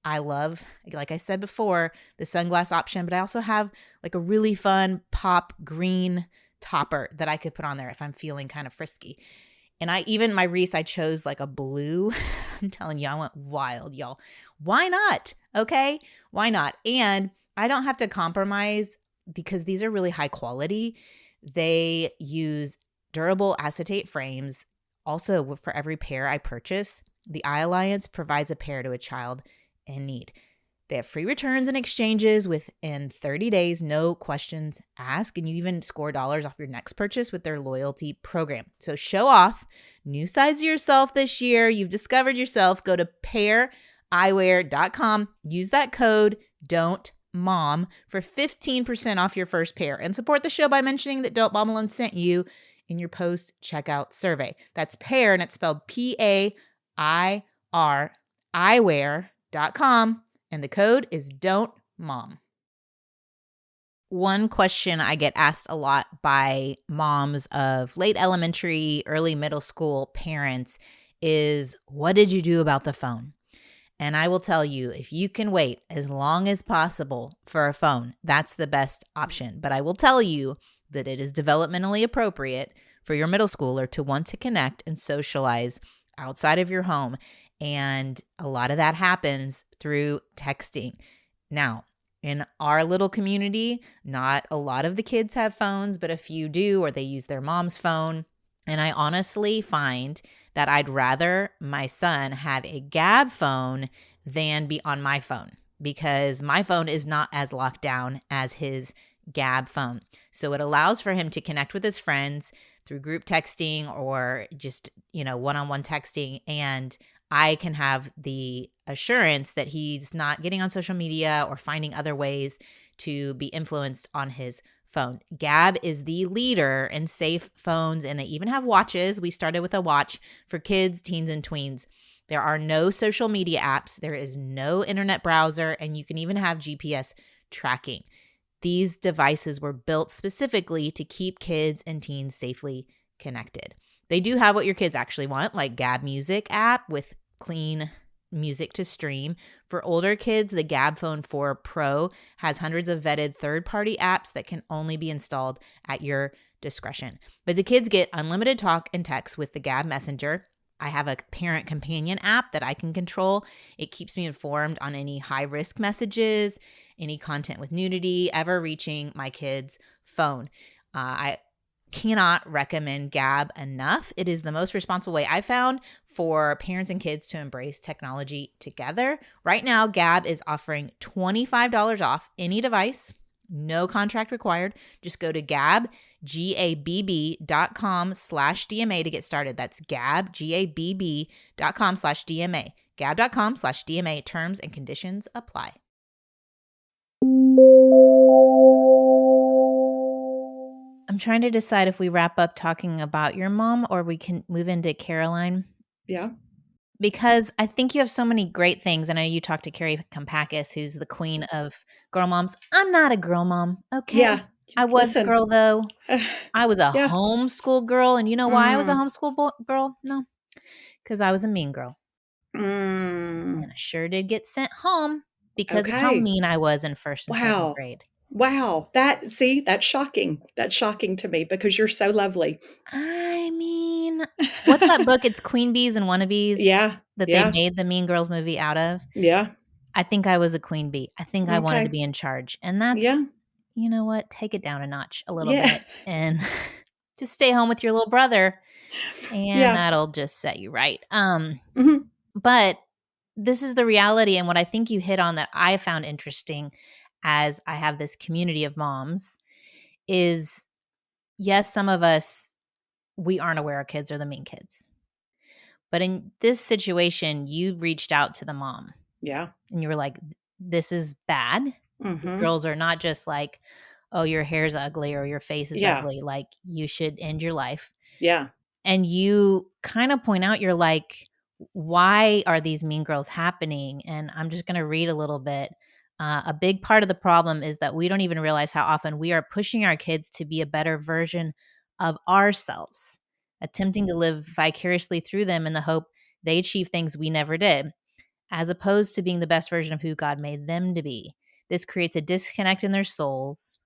[SPEAKER 1] I love, like I said before, the sunglass option, but I also have like a really fun pop green topper that I could put on there if I'm feeling kind of frisky. And my Reese, I chose like a blue. I'm telling you, I went wild, y'all. Why not? Okay. Why not? And I don't have to compromise because these are really high quality. They use durable acetate frames. Also, for every pair I purchase, the Eye Alliance provides a pair to a child in need. They have free returns and exchanges within 30 days, no questions asked, and you even score dollars off your next purchase with their loyalty program. So show off new sides of yourself this year. You've discovered yourself. Go to paireyewear.com. Use that code DON'TMOM for 15% off your first pair, and support the show by mentioning that Don't Mom Alone sent you in your post-checkout survey. That's pair, and it's spelled PAIR, eyewear.com. And the code is Don't Mom. One question I get asked a lot by moms of late elementary, early middle school parents is, what did you do about the phone? And I will tell you, if you can wait as long as possible for a phone, that's the best option. But I will tell you that it is developmentally appropriate for your middle schooler to want to connect and socialize outside of your home. And a lot of that happens through texting. Now, in our little community, not a lot of the kids have phones, but a few do, or they use their mom's phone. And I honestly find that I'd rather my son have a Gab phone than be on my phone, because my phone is not as locked down as his Gab phone. So it allows for him to connect with his friends through group texting or just, one-on-one texting. And I can have the assurance that he's not getting on social media or finding other ways to be influenced on his phone. Gab is the leader in safe phones, and they even have watches. We started with a watch for kids, teens, and tweens. There are no social media apps. There is no internet browser, and you can even have GPS tracking. These devices were built specifically to keep kids and teens safely connected. They do have what your kids actually want, like Gab Music app with clean music to stream. For older kids, the Gab Phone 4 Pro has hundreds of vetted third-party apps that can only be installed at your discretion. But the kids get unlimited talk and text with the Gab Messenger. I have a parent companion app that I can control. It keeps me informed on any high-risk messages, any content with nudity ever reaching my kid's phone. I cannot recommend Gab enough. It is the most responsible way I found for parents and kids to embrace technology together. Right now, Gab is offering $25 off any device, no contract required. Just go to gabb.com/DMA to get started. That's gabb.com/DMA. Gab.com/DMA. Terms and conditions apply. I'm trying to decide if we wrap up talking about your mom or we can move into Caroline.
[SPEAKER 2] Yeah.
[SPEAKER 1] Because I think you have so many great things. I know you talked to Carrie Kompakis, who's the queen of girl moms. I'm not a girl mom, okay?
[SPEAKER 2] Yeah.
[SPEAKER 1] I was a girl, though. I was a
[SPEAKER 2] Yeah.
[SPEAKER 1] homeschool girl. And you know why I was a homeschool girl? No, because I was a mean girl. And I sure did get sent home because of how mean I was in first and second grade.
[SPEAKER 2] Wow. That's shocking. That's shocking to me because you're so lovely.
[SPEAKER 1] I mean, What's that book? It's Queen Bees and Wannabes
[SPEAKER 2] Yeah.
[SPEAKER 1] that they
[SPEAKER 2] Yeah.
[SPEAKER 1] made the Mean Girls movie out of.
[SPEAKER 2] Yeah.
[SPEAKER 1] I think I was a queen bee. I think I wanted to
[SPEAKER 2] Okay.
[SPEAKER 1] be in charge. And
[SPEAKER 2] Yeah.
[SPEAKER 1] that's, you know what? Take it down a notch a little
[SPEAKER 2] Yeah.
[SPEAKER 1] bit and just stay home with your little brother and
[SPEAKER 2] Yeah.
[SPEAKER 1] that'll just set you right.
[SPEAKER 2] Mhm.
[SPEAKER 1] But this is the reality, and what I think you hit on that I found interesting as I have this community of moms is, yes, some of us, we aren't aware our kids are the mean kids. But in this situation, you reached out to the mom
[SPEAKER 2] Yeah.
[SPEAKER 1] and you were like, this is bad. These
[SPEAKER 2] Mhm.
[SPEAKER 1] girls are not just like, oh, your hair's ugly or your face is
[SPEAKER 2] Yeah.
[SPEAKER 1] ugly. Like, you should end your life.
[SPEAKER 2] Yeah.
[SPEAKER 1] And you kind of point out, you're like, why are these mean girls happening? And I'm just going to read a little bit. A big part of the problem is that we don't even realize how often we are pushing our kids to be a better version of ourselves, attempting to live vicariously through them in the hope they achieve things we never did, as opposed to being the best version of who God made them to be. This creates a disconnect in their souls.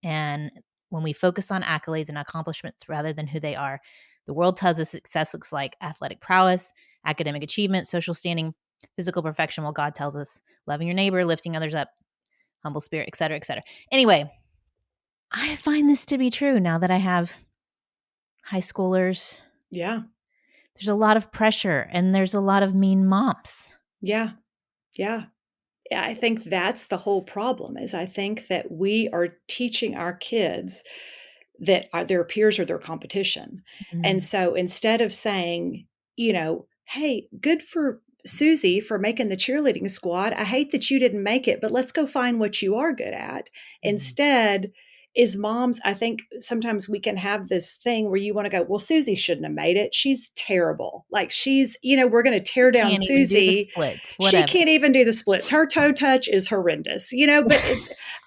[SPEAKER 1] And when we focus on accolades and accomplishments rather than who they are, the world tells us success looks like athletic prowess, academic achievement, social standing, physical perfection, while God tells us loving your neighbor, lifting others up, humble spirit, et cetera, et cetera. Anyway, I find this to be true now that I have high schoolers.
[SPEAKER 2] Yeah.
[SPEAKER 1] There's a lot of pressure and there's a lot of mean moms.
[SPEAKER 2] Yeah. Yeah. I think that's the whole problem is I think that we are teaching our kids that their peers are their competition. And
[SPEAKER 1] Mm,
[SPEAKER 2] so instead of saying, hey, good for Susie for making the cheerleading squad. I hate that you didn't make it, but let's go find what you are good at.
[SPEAKER 1] mhm.
[SPEAKER 2] Instead, is moms, I think sometimes we can have this thing where you want to go, well, Susie shouldn't have made it. She's terrible. Like we're going to tear down
[SPEAKER 1] Can't even do the
[SPEAKER 2] Susie.
[SPEAKER 1] splits,
[SPEAKER 2] She
[SPEAKER 1] whatever.
[SPEAKER 2] can't even do the splits. Her toe touch is horrendous, but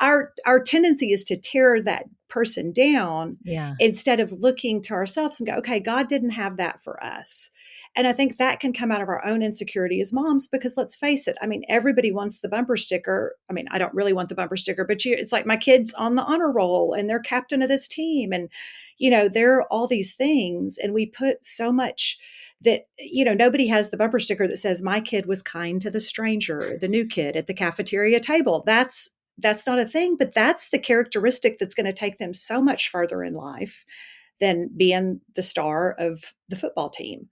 [SPEAKER 2] our tendency is to tear that person down
[SPEAKER 1] Yeah.
[SPEAKER 2] instead of looking to ourselves and go, okay, God didn't have that for us. And I think that can come out of our own insecurity as moms, because let's face it, I mean, everybody wants the bumper sticker. I mean, I don't really want the bumper sticker, but it's like my kid's on the honor roll and they're captain of this team. And, there are all these things. And we put so much that, nobody has the bumper sticker that says, my kid was kind to the stranger, the new kid at the cafeteria table. That's not a thing, but that's the characteristic that's going to take them so much further in life than being the star of the football team.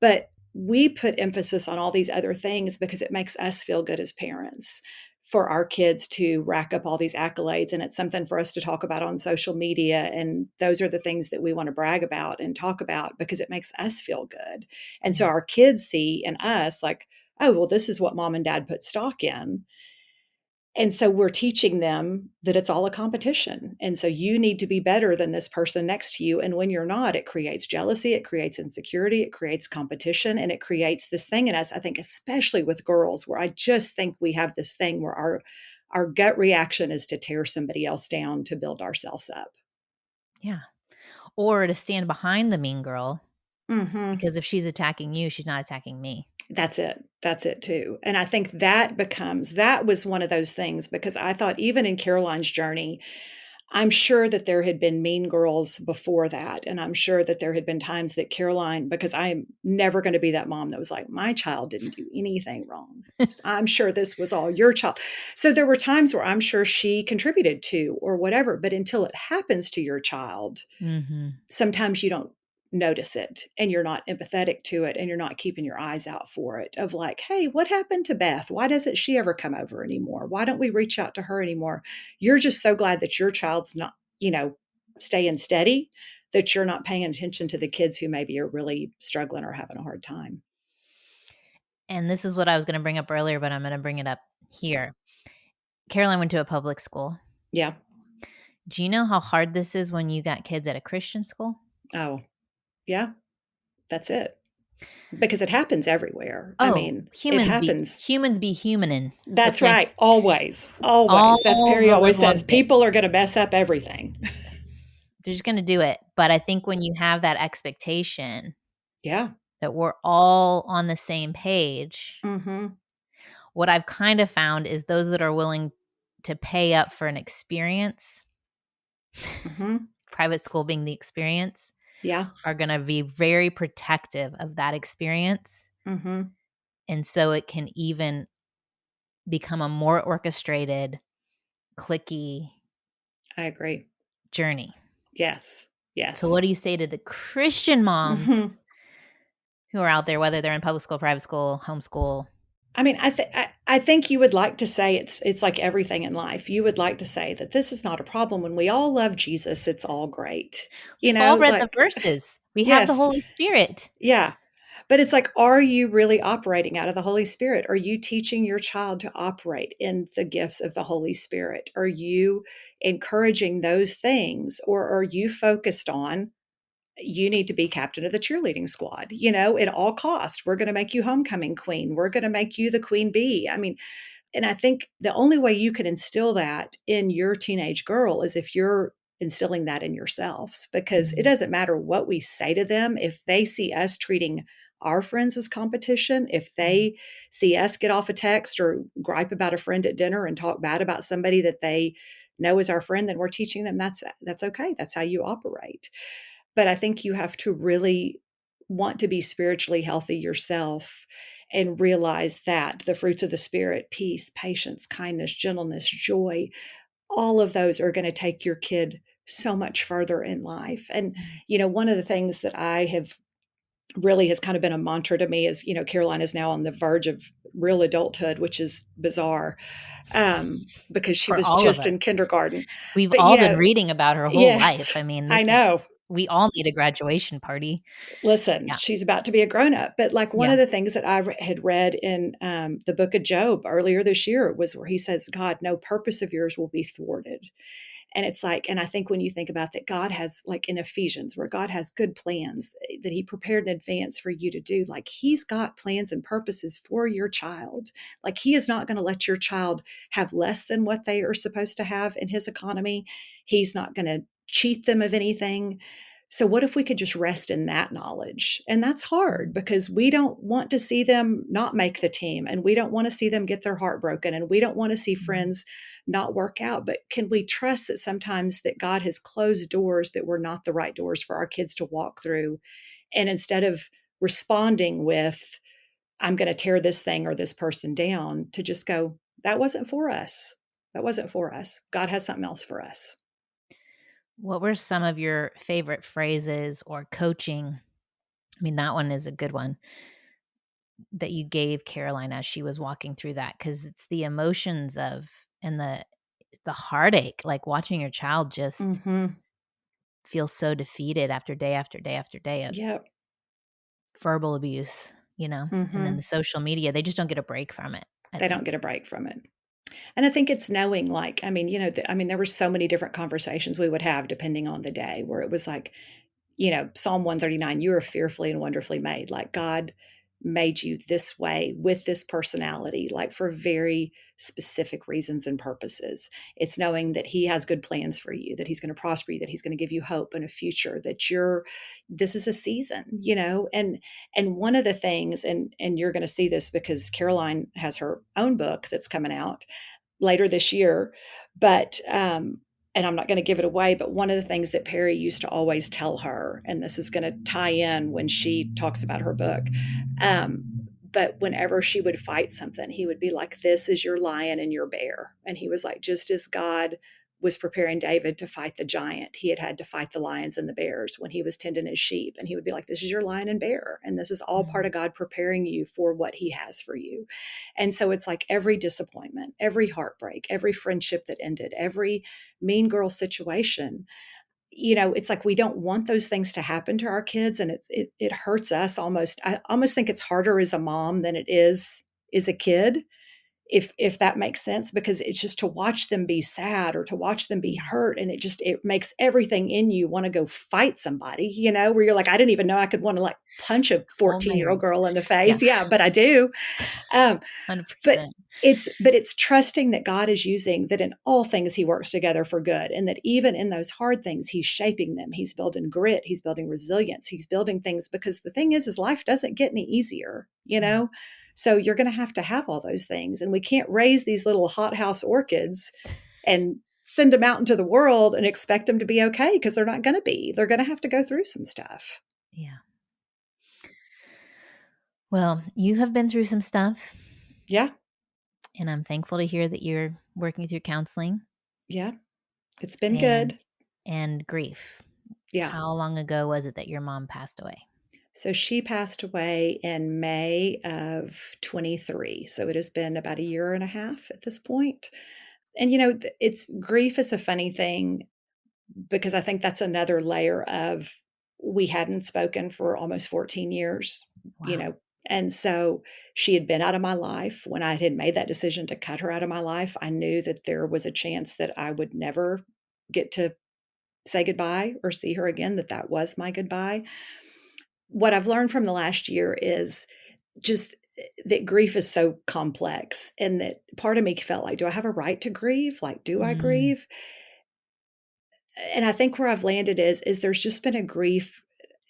[SPEAKER 2] But we put emphasis on all these other things because it makes us feel good as parents for our kids to rack up all these accolades. And it's something for us to talk about on social media. And those are the things that we want to brag about and talk about because it makes us feel good. And so
[SPEAKER 1] Yeah.
[SPEAKER 2] our kids see in us like, oh, well, this is what mom and dad put stock in. And so we're teaching them that it's all a competition. And so you need to be better than this person next to you. And when you're not, it creates jealousy, it creates insecurity, it creates competition, and it creates this thing in us, I think, especially with girls, where I just think we have this thing where our gut reaction is to tear somebody else down to build ourselves up.
[SPEAKER 1] Yeah. Or to stand behind the mean girl,
[SPEAKER 2] Hmm.
[SPEAKER 1] because if she's attacking you, she's not attacking me.
[SPEAKER 2] That's it. That's it too. And I think that was one of those things because I thought even in Caroline's journey, I'm sure that there had been mean girls before that. And I'm sure that there had been times that Caroline, because I'm never going to be that mom that was like, my child didn't do anything wrong. I'm sure this was all your child. So there were times where I'm sure she contributed to or whatever. But until it happens to your child,
[SPEAKER 1] Mhm.
[SPEAKER 2] sometimes you don't notice it and you're not empathetic to it and you're not keeping your eyes out for it of like, hey, what happened to Beth? Why doesn't she ever come over anymore? Why don't we reach out to her anymore? You're just so glad that your child's not, staying steady, that you're not paying attention to the kids who maybe are really struggling or having a hard time.
[SPEAKER 1] And this is what I was gonna bring up earlier, but I'm gonna bring it up here. Caroline went to a public school.
[SPEAKER 2] Yeah.
[SPEAKER 1] Do you know how hard this is when you got kids at a Christian school?
[SPEAKER 2] Oh, yeah, that's it. Because it happens everywhere. I
[SPEAKER 1] Oh,
[SPEAKER 2] mean, it
[SPEAKER 1] humans be
[SPEAKER 2] happens.
[SPEAKER 1] humaning,
[SPEAKER 2] That's
[SPEAKER 1] okay?
[SPEAKER 2] right. Always, always. That's
[SPEAKER 1] All
[SPEAKER 2] Perry
[SPEAKER 1] the
[SPEAKER 2] always
[SPEAKER 1] little
[SPEAKER 2] says
[SPEAKER 1] bit.
[SPEAKER 2] people are going to mess up everything.
[SPEAKER 1] They're just gonna do it, but I think when you have that expectation
[SPEAKER 2] Yeah.
[SPEAKER 1] that we're all on the same page,
[SPEAKER 2] Mm-hmm.
[SPEAKER 1] what I've kind of found is those that are willing to pay up for an experience,
[SPEAKER 2] Mm-hmm.
[SPEAKER 1] private school being the experience,
[SPEAKER 2] Yeah.
[SPEAKER 1] are going to be very protective of that experience.
[SPEAKER 2] Mm-hmm.
[SPEAKER 1] And so it can even become a more orchestrated, clicky
[SPEAKER 2] I agree.
[SPEAKER 1] journey.
[SPEAKER 2] Yes.
[SPEAKER 1] So
[SPEAKER 2] Yes.
[SPEAKER 1] what do you say to the Christian moms
[SPEAKER 2] Mm-hmm.
[SPEAKER 1] who are out there, whether they're in public school, private school, homeschool?
[SPEAKER 2] I mean, I think you would like to say it's like everything in life. You would like to say that this is not a problem. When we all love Jesus, it's all great. You
[SPEAKER 1] We've all
[SPEAKER 2] know,
[SPEAKER 1] read the
[SPEAKER 2] like
[SPEAKER 1] verses. We have the
[SPEAKER 2] yes,
[SPEAKER 1] Holy Spirit.
[SPEAKER 2] yeah. But it's like, are you really operating out of the Holy Spirit? Are you teaching your child to operate in the gifts of the Holy Spirit? Are you encouraging those things, or are you focused on you need to be captain of the cheerleading squad, at all cost? We're going to make you homecoming queen. We're going to make you the queen bee. I mean, and I think the only way you can instill that in your teenage girl is if you're instilling that in yourselves, because it
[SPEAKER 1] Mhm.
[SPEAKER 2] doesn't matter what we say to them. If they see us treating our friends as competition, if
[SPEAKER 1] Mhm.
[SPEAKER 2] they see us get off a text or gripe about a friend at dinner and talk bad about somebody that they know is our friend, then we're teaching them that's okay. That's how you operate. But I think you have to really want to be spiritually healthy yourself and realize that the fruits of the Spirit, peace, patience, kindness, gentleness, joy, all of those are going to take your kid so much further in life. And,
[SPEAKER 1] Mhm.
[SPEAKER 2] one of the things that I have really has kind of been a mantra to me is, Caroline is now on the verge of real adulthood, which is bizarre, because she
[SPEAKER 1] For
[SPEAKER 2] was
[SPEAKER 1] all of
[SPEAKER 2] just in
[SPEAKER 1] us.
[SPEAKER 2] kindergarten.
[SPEAKER 1] We've
[SPEAKER 2] But,
[SPEAKER 1] all been reading about her whole life.
[SPEAKER 2] yes,
[SPEAKER 1] I mean,
[SPEAKER 2] I
[SPEAKER 1] this is
[SPEAKER 2] know.
[SPEAKER 1] we all need a graduation party.
[SPEAKER 2] Listen,
[SPEAKER 1] Yeah.
[SPEAKER 2] she's about to be a grown up. But like one
[SPEAKER 1] Yeah.
[SPEAKER 2] of the things that had read in the book of Job earlier this year was where he says, God, no purpose of yours will be thwarted. And it's like, and I think when you think about that, God has, like in Ephesians, where God has good plans that he prepared in advance for you to do, like he's got plans and purposes for your child. Like he is not going to let your child have less than what they are supposed to have in his economy. He's not going to cheat them of anything. So, what if we could just rest in that knowledge? And that's hard because we don't want to see them not make the team, and we don't want to see them get their heart broken, and we don't want to see
[SPEAKER 1] Mhm.
[SPEAKER 2] friends not work out. But can we trust that sometimes that God has closed doors that were not the right doors for our kids to walk through? And instead of responding with, I'm going to tear this thing or this person down, to just go, that wasn't for us. That wasn't for us. God has something else for us.
[SPEAKER 1] What were some of your favorite phrases or coaching? I mean, that one is a good one that you gave Caroline as she was walking through that, because it's the emotions of and the heartache, like watching your child just
[SPEAKER 2] Mm-hmm.
[SPEAKER 1] feel so defeated after day after day after day of
[SPEAKER 2] Yep.
[SPEAKER 1] verbal abuse, and then
[SPEAKER 2] Mm-hmm.
[SPEAKER 1] the social media, they just don't get a break from it, I
[SPEAKER 2] They don't
[SPEAKER 1] think.
[SPEAKER 2] get a break from it. And I think it's knowing, like, I mean, there were so many different conversations we would have depending on the day where it was like, Psalm 139, you are fearfully and wonderfully made. Like God made you this way with this personality, like for very specific reasons and purposes. It's knowing that he has good plans for you, that he's going to prosper you, that he's going to give you hope and a future, that this is a season, and one of the things, and you're going to see this because Caroline has her own book that's coming out later this year. But and I'm not going to give it away, but one of the things that Perry used to always tell her, and this is going to tie in when she talks about her book, um, but whenever she would fight something, he would be like, this is your lion and your bear. And he was like, just as God was preparing David to fight the giant, he had to fight the lions and the bears when he was tending his sheep. And he would be like, this is your lion and bear. And this is all part
[SPEAKER 1] Mhm.
[SPEAKER 2] of God preparing you for what he has for you. And so it's like every disappointment, every heartbreak, every friendship that ended, every mean girl situation, it's like we don't want those things to happen to our kids. And it hurts us almost. I almost think it's harder as a mom than it is as a kid, if that makes sense, because it's just to watch them be sad or to watch them be
[SPEAKER 1] Mhm.
[SPEAKER 2] hurt, and it makes everything in you want to go fight somebody, where you're like, I didn't even know I could want to like punch a
[SPEAKER 1] Full
[SPEAKER 2] 14-year-old
[SPEAKER 1] marriage.
[SPEAKER 2] girl in the
[SPEAKER 1] Yeah,
[SPEAKER 2] face. Yeah, but I do. um, but
[SPEAKER 1] 100%.
[SPEAKER 2] it's trusting that God is using that in all things he works together for good, and that even in those hard things he's shaping them. He's building grit, he's building resilience, he's building things, because the thing is life doesn't get any easier.
[SPEAKER 1] Mhm.
[SPEAKER 2] So you're going to have all those things, and we can't raise these little hothouse orchids and send them out into the world and expect them to be okay, because they're not going to be. They're going to have to go through some stuff.
[SPEAKER 1] Yeah. Well, you have been through some stuff.
[SPEAKER 2] Yeah.
[SPEAKER 1] And I'm thankful to hear that you're working through counseling.
[SPEAKER 2] Yeah. It's been
[SPEAKER 1] and
[SPEAKER 2] good.
[SPEAKER 1] and grief.
[SPEAKER 2] Yeah.
[SPEAKER 1] How long ago was it that your mom passed away?
[SPEAKER 2] So she passed away in May of 23. So it has been about a year and a half at this point. And, it's grief is a funny thing, because I think that's another layer of, we hadn't spoken for almost 14 years,
[SPEAKER 1] Wow.
[SPEAKER 2] and so she had been out of my life. When I had made that decision to cut her out of my life, I knew that there was a chance that I would never get to say goodbye or see her again, that was my goodbye. What I've learned from the last year is just that grief is so complex, and that part of me felt like, do I have a right to grieve? Like, do I
[SPEAKER 1] Mm,
[SPEAKER 2] grieve? And I think where I've landed is there's just been a grief,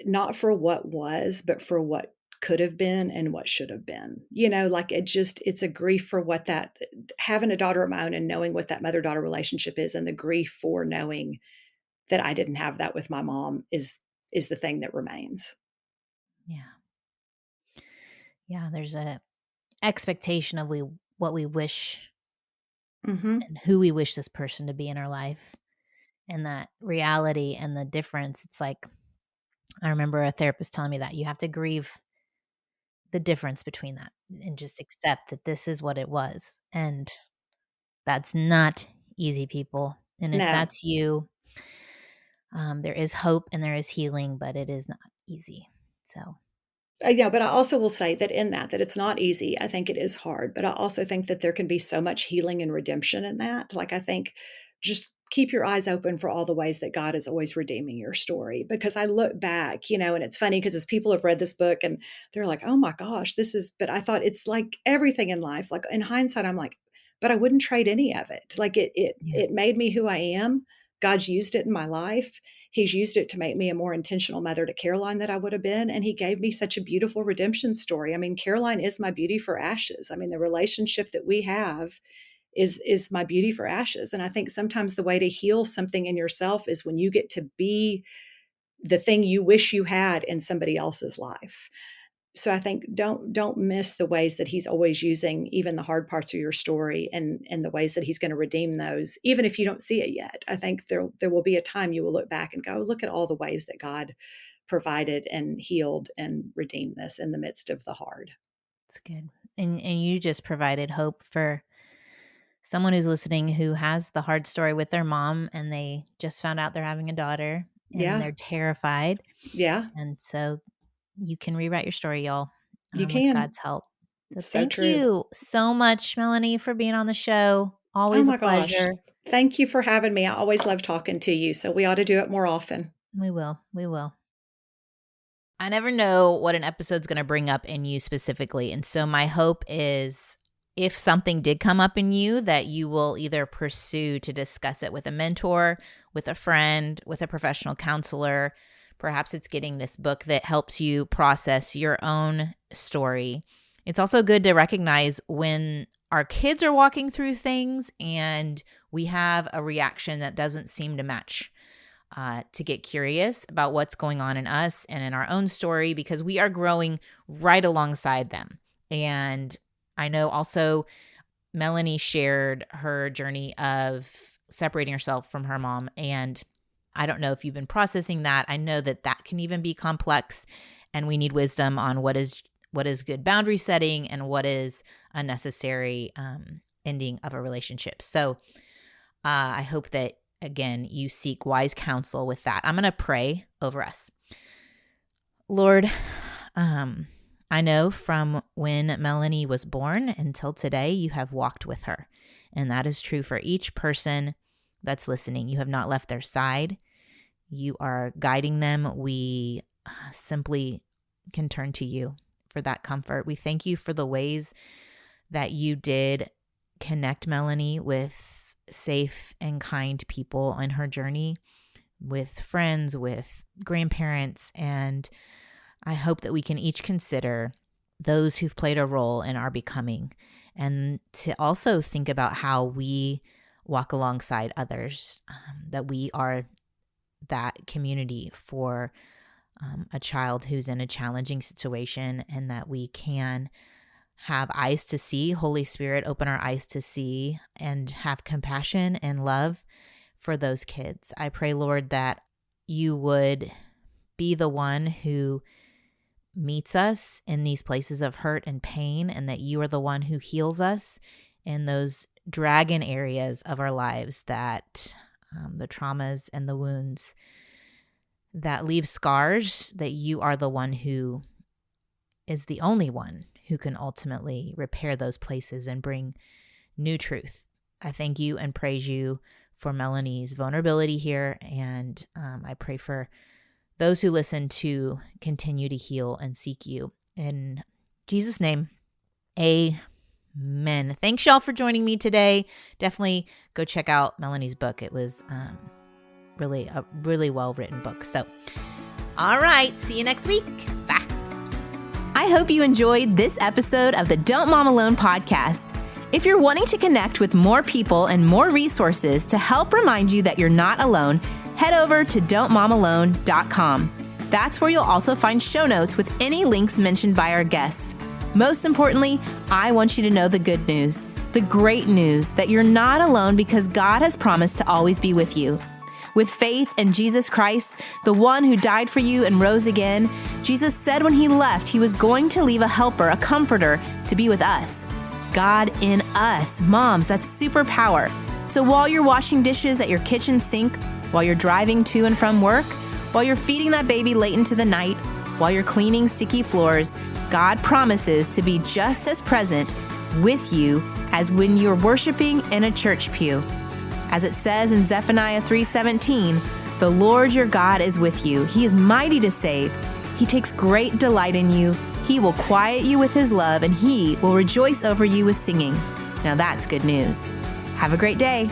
[SPEAKER 2] not for what was, but for what could have been and what should have been. Like, it's a grief for what that, having a daughter of my own and knowing what that mother-daughter relationship is, and the grief for knowing that I didn't have that with my mom is the thing that remains.
[SPEAKER 1] yeah. Yeah, there's a expectation of what we wish
[SPEAKER 2] Mhm.
[SPEAKER 1] and who we wish this person to be in our life, and that reality and the difference. It's like, I remember a therapist telling me that you have to grieve the difference between that and just accept that this is what it was. And that's not easy, people. And if
[SPEAKER 2] No.
[SPEAKER 1] that's you, there is hope and there is healing, but it is not easy. So,
[SPEAKER 2] Yeah, but I also will say that in that it's not easy. I think it is hard, but I also think that there can be so much healing and redemption in that. Like, I think, just keep your eyes open for all the ways that God is always redeeming your story. Because I look back, and it's funny, because as people have read this book and they're like, oh my gosh, but I thought it's like everything in life. Like, in hindsight, I'm like, but I wouldn't trade any of it. Like,
[SPEAKER 1] yeah.
[SPEAKER 2] it made me who I am. God's used it in my life. He's used it to make me a more intentional mother to Caroline that I would have been. And he gave me such a beautiful redemption story. I mean, Caroline is my beauty for ashes. I mean, the relationship that we have is my beauty for ashes. And I think sometimes the way to heal something in yourself is when you get to be the thing you wish you had in somebody else's life. So I think don't miss the ways that he's always using even the hard parts of your story, and the ways that he's going to redeem those, even if you don't see it yet. I think there will be a time you will look back and go, look at all the ways that God provided and healed and redeemed this in the midst of the hard.
[SPEAKER 1] It's good. And you just provided hope for someone who's listening who has the hard story with their mom, and they just found out they're having a daughter and
[SPEAKER 2] Yeah.
[SPEAKER 1] they're terrified.
[SPEAKER 2] Yeah.
[SPEAKER 1] And so you can rewrite your story, y'all,
[SPEAKER 2] You
[SPEAKER 1] with
[SPEAKER 2] can.
[SPEAKER 1] God's help. So
[SPEAKER 2] It's so
[SPEAKER 1] thank
[SPEAKER 2] true.
[SPEAKER 1] you so much, Melanie, for being on the show.
[SPEAKER 2] Oh
[SPEAKER 1] Always a
[SPEAKER 2] my gosh.
[SPEAKER 1] pleasure.
[SPEAKER 2] Thank you for having me. I always love talking to you. So we ought to do it more often.
[SPEAKER 1] We will. We will. I never know what an episode's going to bring up in you specifically. And so my hope is, if something did come up in you, that you will either pursue to discuss it with a mentor, with a friend, with a professional counselor. Perhaps it's getting this book that helps you process your own story. It's also good to recognize when our kids are walking through things and we have a reaction that doesn't seem to match. To get curious about what's going on in us and in our own story, because we are growing right alongside them. And I know also Melanie shared her journey of separating herself from her mom. And I don't know if you've been processing that. I know that that can even be complex, and we need wisdom on what is good boundary setting and what is a necessary ending of a relationship. So I hope that, again, you seek wise counsel with that. I'm going to pray over us. Lord, I know from when Melanie was born until today, you have walked with her. And that is true for each person that's listening. You have not left their side. You are guiding them. We simply can turn to you for that comfort. We thank you for the ways that you did connect Melanie with safe and kind people on her journey, with friends, with grandparents. And I hope that we can each consider those who've played a role in our becoming, and to also think about how we walk alongside others, that we are that community for a child who's in a challenging situation, and that we can have eyes to see. Holy Spirit, open our eyes to see and have compassion and love for those kids. I pray, Lord, that you would be the one who meets us in these places of hurt and pain, and that you are the one who heals us in those dragon areas of our lives, that the traumas and the wounds that leave scars, that you are the one who is the only one who can ultimately repair those places and bring new truth. I thank you and praise you for Melanie's vulnerability here, and I pray for those who listen to continue to heal and seek you. In Jesus' name, amen. Thanks, y'all, for joining me today. Definitely go check out Melanie's book. It was really a really well-written book. So, all right. See you next week. Bye.
[SPEAKER 3] I hope you enjoyed this episode of the Don't Mom Alone podcast. If you're wanting to connect with more people and more resources to help remind you that you're not alone, head over to don'tmomalone.com. That's where you'll also find show notes with any links mentioned by our guests. Most importantly, I want you to know the good news, the great news that you're not alone, because God has promised to always be with you. With faith in Jesus Christ, the one who died for you and rose again, Jesus said when he left, he was going to leave a helper, a comforter, to be with us. God in us. Moms, that's superpower. So while you're washing dishes at your kitchen sink, while you're driving to and from work, while you're feeding that baby late into the night, while you're cleaning sticky floors, God promises to be just as present with you as when you're worshiping in a church pew. As it says in Zephaniah 3:17, the Lord your God is with you. He is mighty to save. He takes great delight in you. He will quiet you with his love, and he will rejoice over you with singing. Now that's good news. Have a great day.